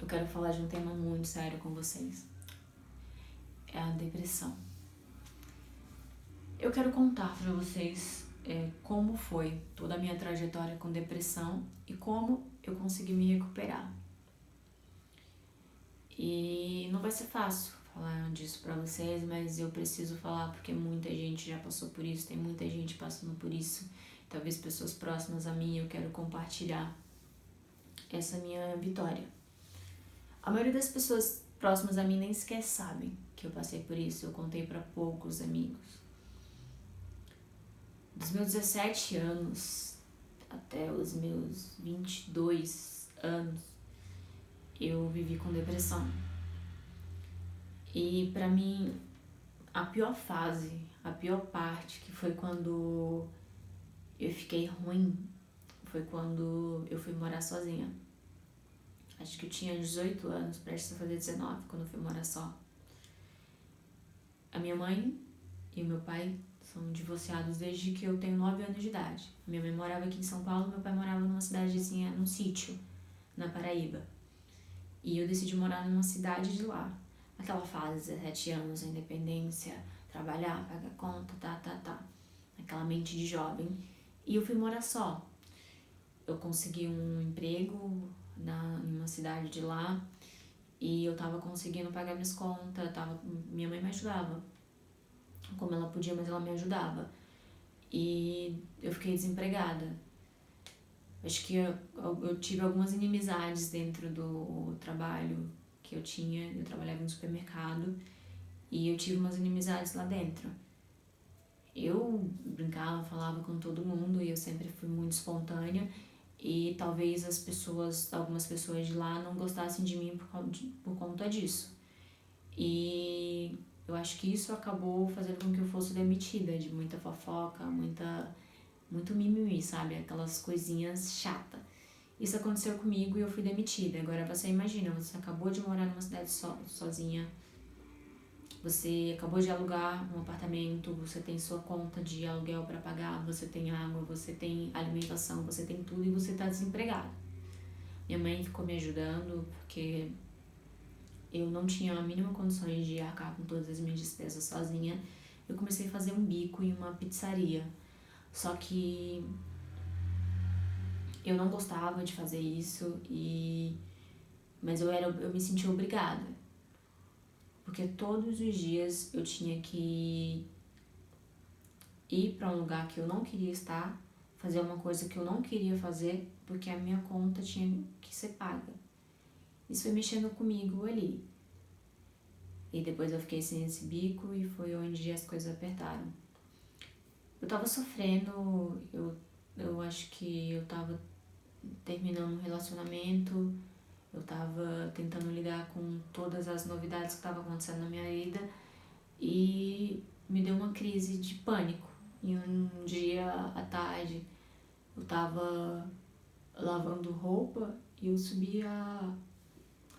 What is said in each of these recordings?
quero falar de um tema muito sério com vocês. É a depressão. Eu quero contar pra vocês como foi toda a minha trajetória com depressão e como eu consegui me recuperar. E não vai ser fácil falar disso pra vocês, mas eu preciso falar porque muita gente já passou por isso, tem muita gente passando por isso. Talvez pessoas próximas a mim, eu quero compartilhar essa minha vitória. A maioria das pessoas próximas a mim nem sequer sabem que eu passei por isso, eu contei pra poucos amigos. Dos meus 17 anos até os meus 22 anos, eu vivi com depressão. E pra mim, a pior fase, a pior parte, que foi quando eu fiquei ruim, foi quando eu fui morar sozinha. Acho que eu tinha 18 anos, prestes a fazer 19, quando eu fui morar só. A minha mãe e o meu pai são divorciados desde que eu tenho 9 anos de idade. Minha mãe morava aqui em São Paulo, meu pai morava numa cidadezinha, num sítio, na Paraíba. E eu decidi morar numa cidade de lá. Aquela fase, 17 anos, a independência, trabalhar, pagar conta, aquela mente de jovem. E eu fui morar só. Eu consegui um emprego em uma cidade de lá e eu tava conseguindo pagar minhas contas, minha mãe me ajudava. Como ela podia, mas ela me ajudava. E eu fiquei desempregada. Acho que eu tive algumas inimizades dentro do trabalho que eu tinha. Eu trabalhava no supermercado e eu tive umas inimizades lá dentro. Eu brincava, falava com todo mundo e eu sempre fui muito espontânea. E talvez algumas pessoas de lá não gostassem de mim por conta disso. E eu acho que isso acabou fazendo com que eu fosse demitida, de muita fofoca, muito mimimi, sabe? Aquelas coisinhas chatas. Isso aconteceu comigo e eu fui demitida. Agora você imagina, você acabou de morar numa cidade sozinha, você acabou de alugar um apartamento, você tem sua conta de aluguel para pagar, você tem água, você tem alimentação, você tem tudo e você tá desempregado. Minha mãe ficou me ajudando porque eu não tinha a mínima condições de arcar com todas as minhas despesas sozinha. Eu comecei a fazer um bico em uma pizzaria. Só que eu não gostava de fazer isso, mas eu me sentia obrigada. Porque todos os dias eu tinha que ir para um lugar que eu não queria estar, fazer uma coisa que eu não queria fazer, porque a minha conta tinha que ser paga. Isso foi mexendo comigo ali. E depois eu fiquei sem esse bico e foi onde as coisas apertaram. Eu tava sofrendo, eu acho que eu tava terminando um relacionamento, eu tava tentando lidar com todas as novidades que estavam acontecendo na minha vida e me deu uma crise de pânico. E um dia à tarde eu tava lavando roupa e eu subia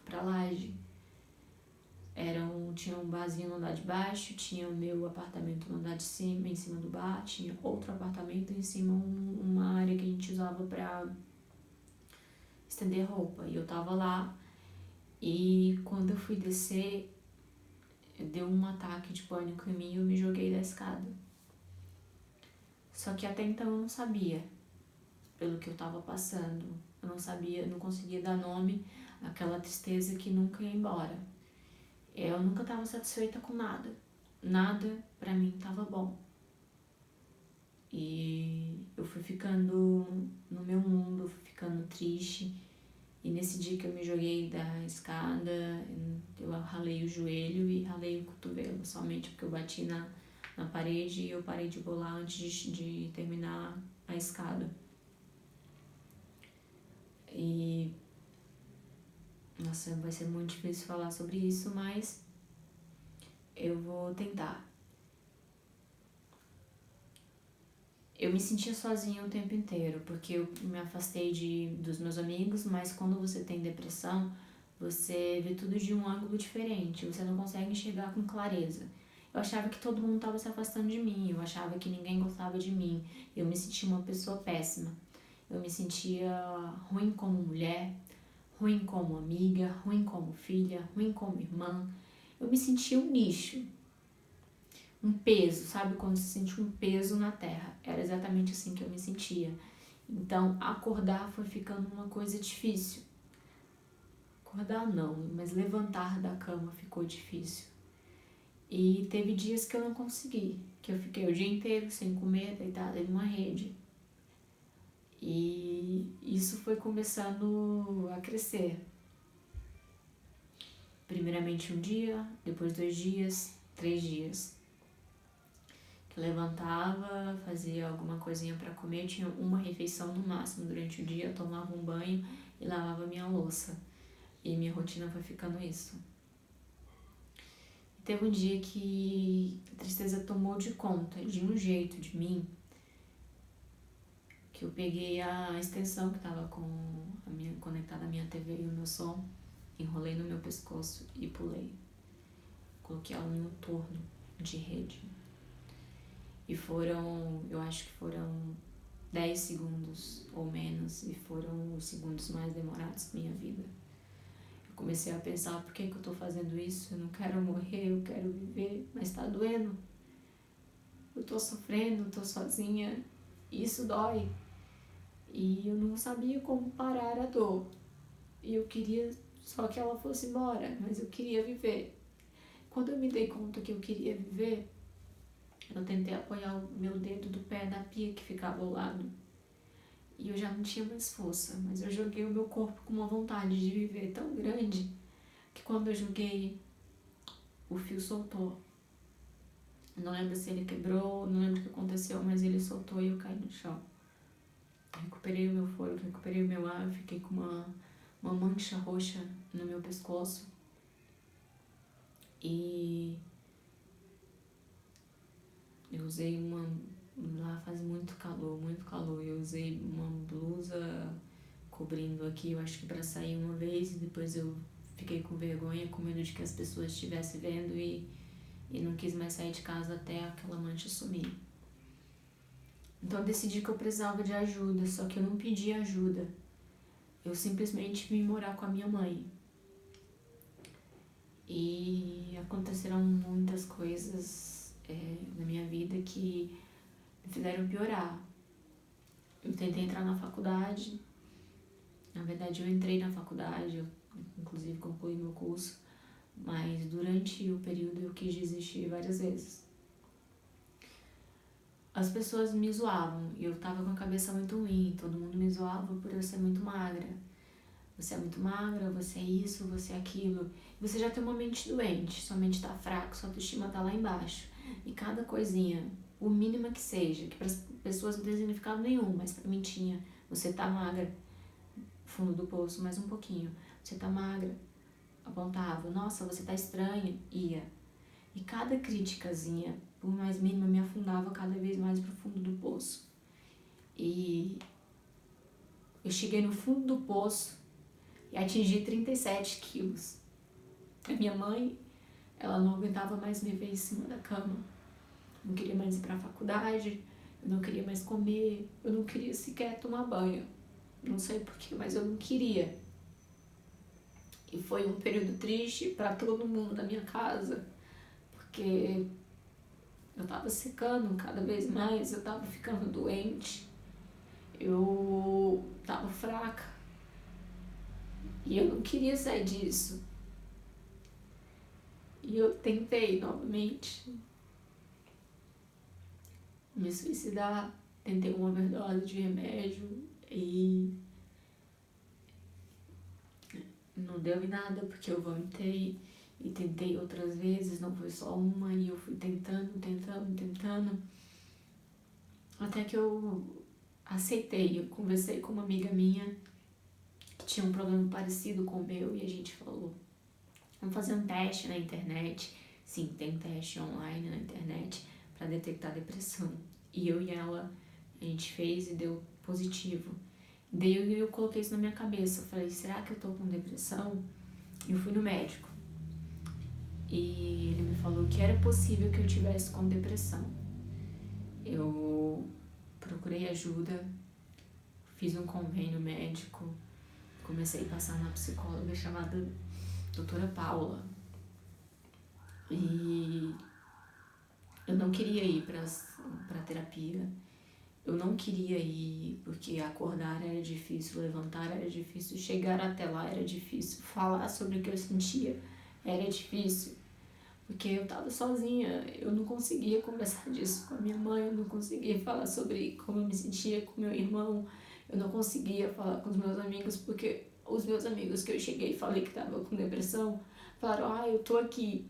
pra laje. Tinha um barzinho no andar de baixo, tinha o meu apartamento no andar de cima, em cima do bar, tinha outro apartamento em cima, uma área que a gente usava pra estender roupa. E eu tava lá e quando eu fui descer, deu um ataque de pânico em mim e eu me joguei da escada. Só que até então eu não sabia pelo que eu tava passando. Eu não sabia, não conseguia dar nome àquela tristeza que nunca ia embora. Eu nunca tava satisfeita com nada. Nada pra mim tava bom. E eu fui ficando no meu mundo, fui ficando triste. E nesse dia que eu me joguei da escada, eu ralei o joelho e ralei o cotovelo, somente porque eu bati na parede e eu parei de bolar antes de terminar a escada. E nossa, vai ser muito difícil falar sobre isso, mas eu vou tentar. Eu me sentia sozinha o tempo inteiro, porque eu me afastei dos meus amigos, mas quando você tem depressão, você vê tudo de um ângulo diferente, você não consegue enxergar com clareza. Eu achava que todo mundo estava se afastando de mim, eu achava que ninguém gostava de mim, eu me sentia uma pessoa péssima. Eu me sentia ruim como mulher, ruim como amiga, ruim como filha, ruim como irmã. Eu me sentia um lixo, um peso, sabe? Quando se sente um peso na terra. Era exatamente assim que eu me sentia. Então, acordar foi ficando uma coisa difícil. Acordar não, mas levantar da cama ficou difícil. E teve dias que eu não consegui, que eu fiquei o dia inteiro sem comer, deitada em uma rede. E isso foi começando a crescer. Primeiramente um dia, depois 2 dias, 3 dias. Que eu levantava, fazia alguma coisinha para comer, tinha uma refeição no máximo durante o dia, eu tomava um banho e lavava minha louça. E minha rotina foi ficando isso. Teve um dia que a tristeza tomou de conta, de um jeito de mim, que eu peguei a extensão que estava conectada à minha TV e o meu som, enrolei no meu pescoço e pulei. Coloquei ela no torno de rede. E eu acho que foram 10 segundos ou menos, e foram os segundos mais demorados da minha vida. Eu comecei a pensar, por que eu tô fazendo isso? Eu não quero morrer, eu quero viver, mas tá doendo. Eu tô sofrendo, tô sozinha, isso dói. E eu não sabia como parar a dor. E eu queria só que ela fosse embora, mas eu queria viver. Quando eu me dei conta que eu queria viver, eu tentei apoiar o meu dedo do pé na pia que ficava ao lado. E eu já não tinha mais força, mas eu joguei o meu corpo com uma vontade de viver tão grande que quando eu joguei, o fio soltou. Não lembro se ele quebrou, não lembro o que aconteceu, mas ele soltou e eu caí no chão. Recuperei o meu fôlego, recuperei o meu ar, fiquei com uma mancha roxa no meu pescoço. E eu usei lá faz muito calor, eu usei uma blusa cobrindo aqui, eu acho que pra sair uma vez, e depois eu fiquei com vergonha, com medo de que as pessoas estivessem vendo e não quis mais sair de casa até aquela mancha sumir. Então eu decidi que eu precisava de ajuda, só que eu não pedi ajuda. Eu simplesmente vim morar com a minha mãe. E aconteceram muitas coisas na minha vida que me fizeram piorar. Eu tentei entrar na faculdade. Na verdade, eu entrei na faculdade, eu inclusive concluí meu curso, mas durante o período eu quis desistir várias vezes. As pessoas me zoavam e eu tava com a cabeça muito ruim, todo mundo me zoava por eu ser muito magra. Você é muito magra, você é isso, você é aquilo. Você já tem uma mente doente, sua mente tá fraca, sua autoestima tá lá embaixo. E cada coisinha, o mínimo que seja, que para as pessoas não tem significado nenhum, mas pra mim tinha. Você tá magra, fundo do poço, mais um pouquinho. Você tá magra, apontava. Nossa, você tá estranha, ia. E cada criticazinha, por mais mínima, me afundava cada vez mais pro fundo do poço. E eu cheguei no fundo do poço e atingi 37 quilos. A minha mãe, ela não aguentava mais me ver em cima da cama. Não queria mais ir pra faculdade, eu não queria mais comer, eu não queria sequer tomar banho. Não sei porquê, mas eu não queria. E foi um período triste pra todo mundo da minha casa, porque eu tava secando cada vez mais, eu tava ficando doente, eu tava fraca. E eu não queria sair disso. E eu tentei novamente me suicidar, tentei uma overdose de remédio e não deu em nada porque eu vomitei e tentei outras vezes, não foi só uma, e eu fui tentando, até que eu aceitei. Eu conversei com uma amiga minha que tinha um problema parecido com o meu e a gente falou, vamos fazer um teste na internet. Sim, tem teste online na internet para detectar depressão. E eu e ela, a gente fez e deu positivo. Daí eu coloquei isso na minha cabeça. Eu falei, será que eu tô com depressão? E eu fui no médico. E ele me falou que era possível que eu tivesse com depressão. Eu procurei ajuda, fiz um convênio médico, comecei a passar na psicóloga chamada doutora Paula. E eu não queria ir pra terapia. Eu não queria ir porque acordar era difícil, levantar era difícil, chegar até lá era difícil, falar sobre o que eu sentia era difícil, porque eu tava sozinha, eu não conseguia conversar disso com a minha mãe, eu não conseguia falar sobre como eu me sentia com meu irmão, eu não conseguia falar com os meus amigos, porque os meus amigos que eu cheguei e falei que tava com depressão, falaram, eu tô aqui,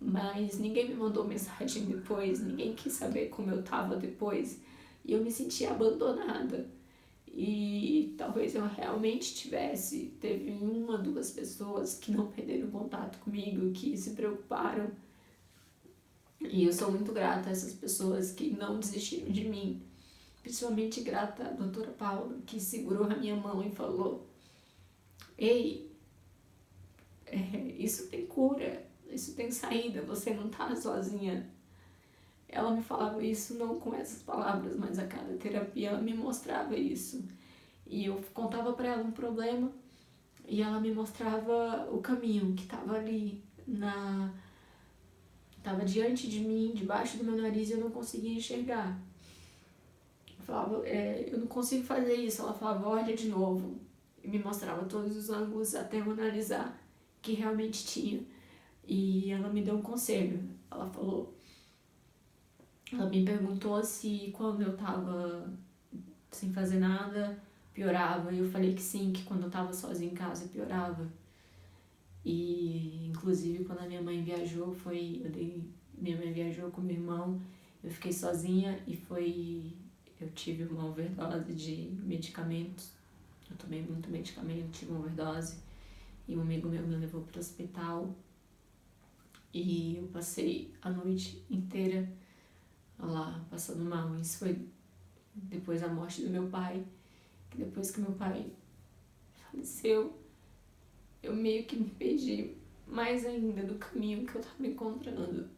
mas ninguém me mandou mensagem depois, ninguém quis saber como eu tava depois, e eu me sentia abandonada. E talvez eu realmente teve 1, 2 pessoas que não perderam contato comigo, que se preocuparam. E eu sou muito grata a essas pessoas que não desistiram de mim. Principalmente grata à doutora Paula, que segurou a minha mão e falou, ei, isso tem cura, isso tem saída, você não tá sozinha. Ela me falava isso não com essas palavras, mas a cada terapia ela me mostrava isso. E eu contava para ela um problema e ela me mostrava o caminho que estava ali, estava diante de mim, debaixo do meu nariz, e eu não conseguia enxergar. Eu falava, eu não consigo fazer isso. Ela falava, olha de novo. E me mostrava todos os ângulos até eu analisar que realmente tinha. E ela me deu um conselho. Ela me perguntou se quando eu tava sem fazer nada, piorava. E eu falei que sim, que quando eu tava sozinha em casa, piorava. E, inclusive, quando a minha mãe viajou, minha mãe viajou com meu irmão, eu fiquei sozinha e eu tive uma overdose de medicamentos. Eu tomei muito medicamento, tive uma overdose. E um amigo meu me levou para o hospital. E eu passei a noite inteira lá, passando mal. Isso foi depois da morte do meu pai. Depois que meu pai faleceu, eu meio que me perdi mais ainda do caminho que eu tava encontrando.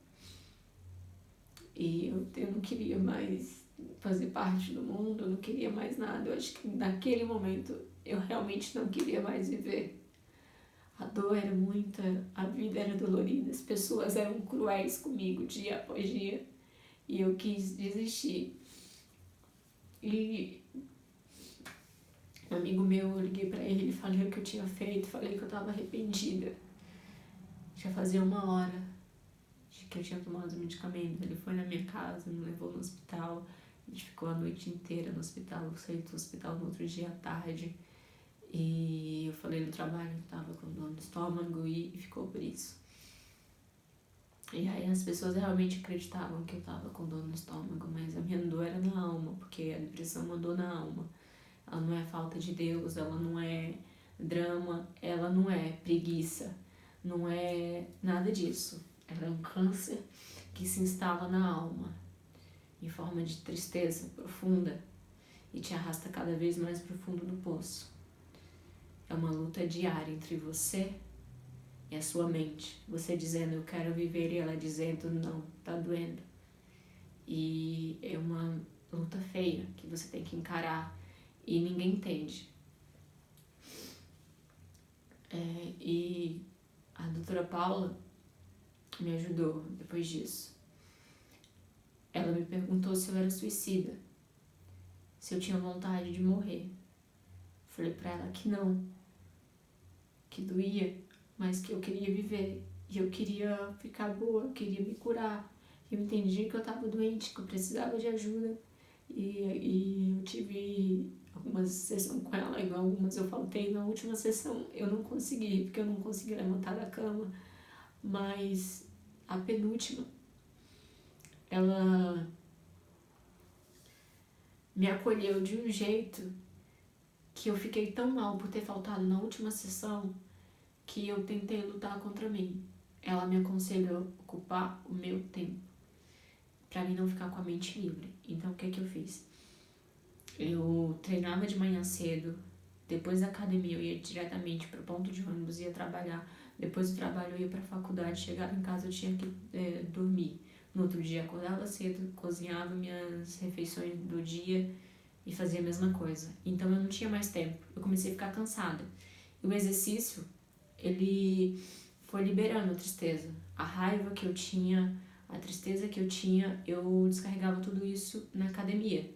E eu não queria mais fazer parte do mundo, eu não queria mais nada. Eu acho que naquele momento eu realmente não queria mais viver. A dor era muita, a vida era dolorida, as pessoas eram cruéis comigo dia após dia. E eu quis desistir. E um amigo meu, eu liguei pra ele, falei o que eu tinha feito, falei que eu tava arrependida. Já fazia 1 hora de que eu tinha tomado os medicamentos. Ele foi na minha casa, me levou no hospital. A gente ficou a noite inteira no hospital. Eu saí do hospital no outro dia à tarde. E eu falei no trabalho que tava com dor no estômago e ficou por isso. E aí as pessoas realmente acreditavam que eu tava com dor no estômago, mas a minha dor era na alma, porque a depressão é uma dor na alma. Ela não é falta de Deus, ela não é drama, ela não é preguiça, não é nada disso. Ela é um câncer que se instala na alma, em forma de tristeza profunda, e te arrasta cada vez mais pro fundo do poço. É uma luta diária entre você e a sua mente. Você dizendo, eu quero viver, e ela dizendo, não, tá doendo. E é uma luta feia que você tem que encarar e ninguém entende. E a doutora Paula me ajudou depois disso. Ela me perguntou se eu era suicida, se eu tinha vontade de morrer. Falei pra ela que não, que doía, mas que eu queria viver e eu queria ficar boa, eu queria me curar. Eu entendi que eu estava doente, que eu precisava de ajuda e eu tive algumas sessões com ela, igual algumas eu faltei. Na última sessão eu não consegui, porque eu não consegui levantar da cama, mas a penúltima, ela me acolheu de um jeito que eu fiquei tão mal por ter faltado na última sessão que eu tentei lutar contra mim. Ela me aconselhou a ocupar o meu tempo para mim não ficar com a mente livre. Então o que eu fiz? Eu treinava de manhã cedo, depois da academia eu ia diretamente para o ponto de ônibus, ia trabalhar. Depois do trabalho eu ia para a faculdade, chegava em casa eu tinha que dormir. No outro dia acordava cedo, cozinhava minhas refeições do dia e fazia a mesma coisa. Então eu não tinha mais tempo, eu comecei a ficar cansada. o exercício, ele foi liberando a tristeza. A raiva que eu tinha, a tristeza que eu tinha, eu descarregava tudo isso na academia.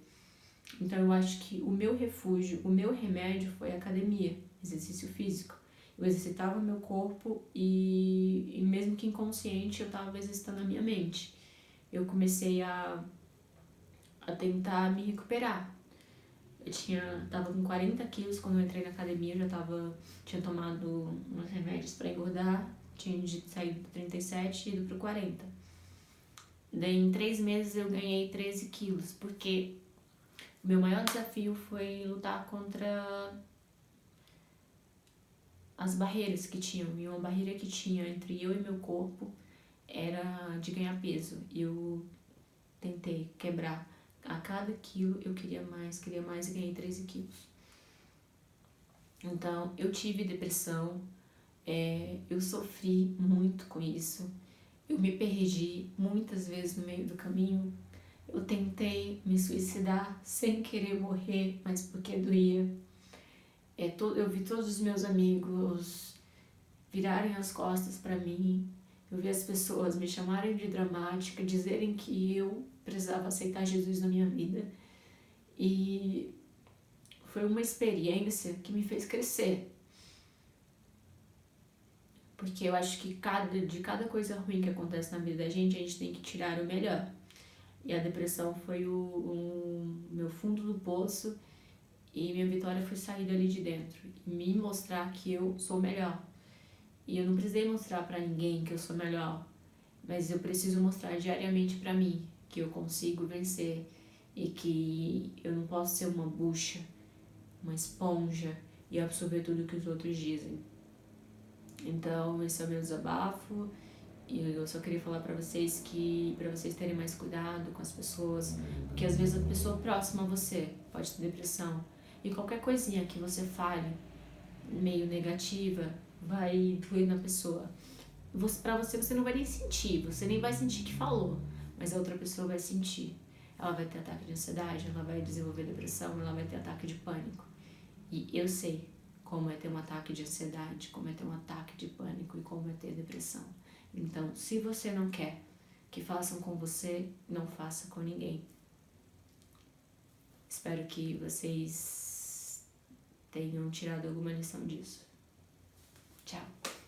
Então eu acho que o meu refúgio, o meu remédio foi a academia, exercício físico. Eu exercitava o meu corpo e mesmo que inconsciente eu estava exercitando a minha mente. Eu comecei a tentar me recuperar. Tava com 40 quilos quando eu entrei na academia, eu tinha tomado uns remédios para engordar, tinha saído do 37 e ido pro 40. Daí em 3 meses eu ganhei 13 quilos, porque o meu maior desafio foi lutar contra as barreiras que tinham. E uma barreira que tinha entre eu e meu corpo era de ganhar peso. E eu tentei quebrar. A cada quilo eu queria mais e ganhei 13 quilos. Então eu tive depressão, eu sofri muito com isso. Eu me perdi muitas vezes no meio do caminho. Eu tentei me suicidar sem querer morrer, mas porque doía. Eu vi todos os meus amigos virarem as costas para mim. Eu vi as pessoas me chamarem de dramática, dizerem que eu precisava aceitar Jesus na minha vida. E foi uma experiência que me fez crescer. Porque eu acho que de cada coisa ruim que acontece na vida da gente, a gente tem que tirar o melhor. E a depressão foi o meu fundo do poço e minha vitória foi sair dali de dentro e me mostrar que eu sou melhor. E eu não precisei mostrar pra ninguém que eu sou melhor, mas eu preciso mostrar diariamente pra mim que eu consigo vencer e que eu não posso ser uma bucha, uma esponja e absorver tudo que os outros dizem. Então, esse é o meu desabafo. E eu só queria falar pra vocês terem mais cuidado com as pessoas, porque às vezes a pessoa próxima a você pode ter depressão e qualquer coisinha que você fale meio negativa vai doer na pessoa. Pra você não vai nem sentir, você nem vai sentir que falou, mas a outra pessoa vai sentir. Ela vai ter ataque de ansiedade, ela vai desenvolver depressão, ela vai ter ataque de pânico. E eu sei como é ter um ataque de ansiedade, como é ter um ataque de pânico e como é ter depressão. Então, se você não quer que façam com você, não faça com ninguém. Espero que vocês tenham tirado alguma lição disso. Tchau!